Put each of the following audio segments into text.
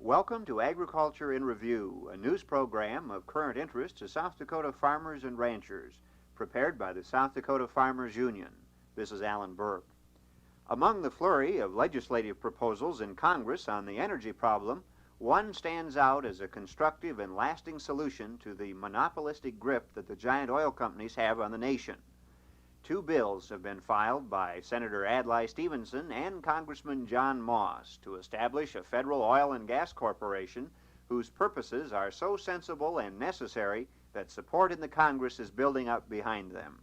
Welcome to Agriculture in Review, a news program of current interest to South Dakota farmers and ranchers, prepared by the South Dakota Farmers Union. This is Allan Burke. Among the flurry of legislative proposals in Congress on the energy problem, one stands out as a constructive and lasting solution to the monopolistic grip that the giant oil companies have on the nation. Two bills have been filed by Senator Adlai Stevenson and Congressman John Moss to establish a federal oil and gas corporation whose purposes are so sensible and necessary that support in the Congress is building up behind them.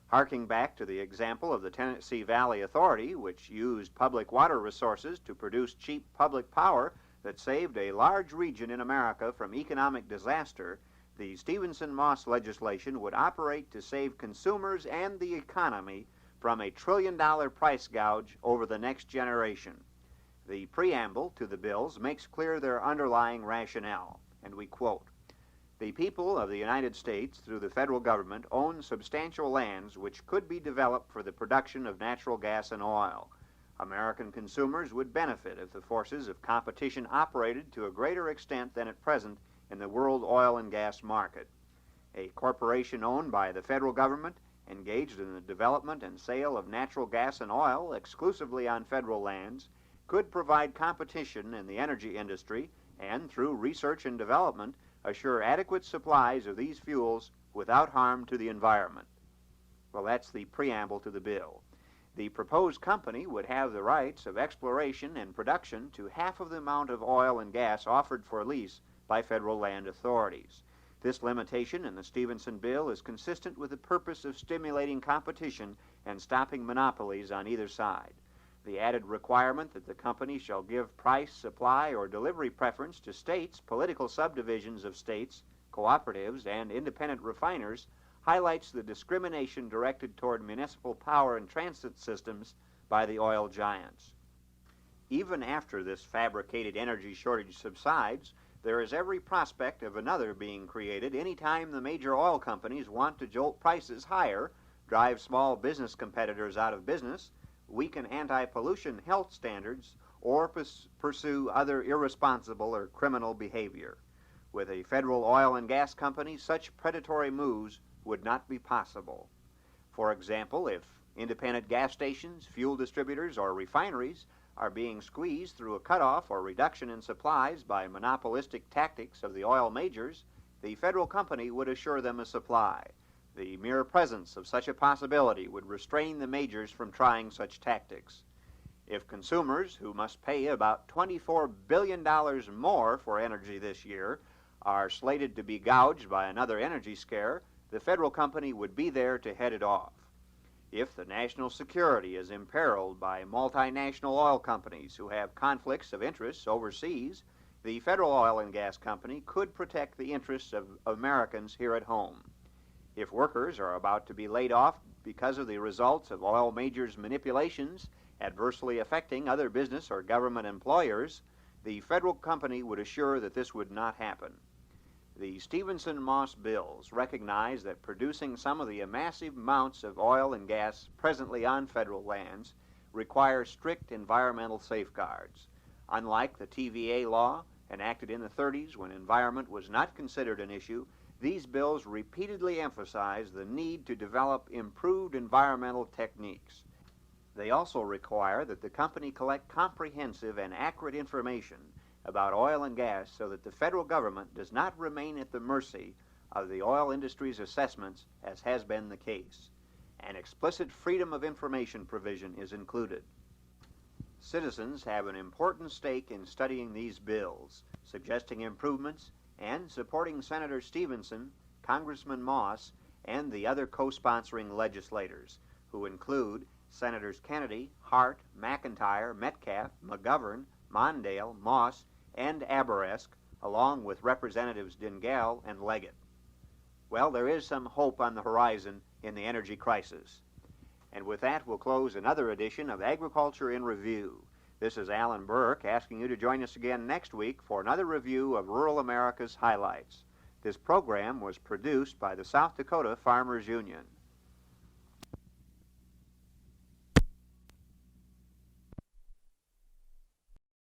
Harking back to the example of the Tennessee Valley Authority, which used public water resources to produce cheap public power that saved a large region in America from economic disaster, the Stevenson-Moss legislation would operate to save consumers and the economy from a $1 trillion price gouge over the next generation. The preamble to the bills makes clear their underlying rationale, and we quote, "The people of the United States, through the federal government, own substantial lands which could be developed for the production of natural gas and oil. American consumers would benefit if the forces of competition operated to a greater extent than at present in the world oil and gas market. A corporation owned by the federal government, engaged in the development and sale of natural gas and oil exclusively on federal lands, could provide competition in the energy industry and, through research and development, assure adequate supplies of these fuels without harm to the environment." Well, that's the preamble to the bill. The proposed company would have the rights of exploration and production to half of the amount of oil and gas offered for lease by federal land authorities. This limitation in the Stevenson bill is consistent with the purpose of stimulating competition and stopping monopolies on either side. The added requirement that the company shall give price, supply, or delivery preference to states, political subdivisions of states, cooperatives, and independent refiners highlights the discrimination directed toward municipal power and transit systems by the oil giants. Even after this fabricated energy shortage subsides, there is every prospect of another being created any time the major oil companies want to jolt prices higher, drive small business competitors out of business, weaken anti-pollution health standards, or pursue other irresponsible or criminal behavior. With a federal oil and gas company, such predatory moves would not be possible. For example, if independent gas stations, fuel distributors, or refineries are being squeezed through a cutoff or reduction in supplies by monopolistic tactics of the oil majors, the federal company would assure them a supply. The mere presence of such a possibility would restrain the majors from trying such tactics. If consumers, who must pay about $24 billion more for energy this year, are slated to be gouged by another energy scare, the federal company would be there to head it off. If the national security is imperiled by multinational oil companies who have conflicts of interests overseas, the federal oil and gas company could protect the interests of Americans here at home. If workers are about to be laid off because of the results of oil majors' manipulations adversely affecting other business or government employers, the federal company would assure that this would not happen. The Stevenson-Moss bills recognize that producing some of the massive amounts of oil and gas presently on federal lands requires strict environmental safeguards. Unlike the TVA law, enacted in the 30s when environment was not considered an issue, these bills repeatedly emphasize the need to develop improved environmental techniques. They also require that the company collect comprehensive and accurate information about oil and gas so that the federal government does not remain at the mercy of the oil industry's assessments, as has been the case. An explicit freedom of information provision is included. Citizens have an important stake in studying these bills, suggesting improvements, and supporting Senator Stevenson, Congressman Moss, and the other co-sponsoring legislators, who include Senators Kennedy, Hart, McIntyre, Metcalf, McGovern, Mondale, Moss, and Aberesk, along with Representatives Dingell and Leggett. Well, there is some hope on the horizon in the energy crisis. And with that, we'll close another edition of Agriculture in Review. This is Allan Burke asking you to join us again next week for another review of rural America's highlights. This program was produced by the South Dakota Farmers Union.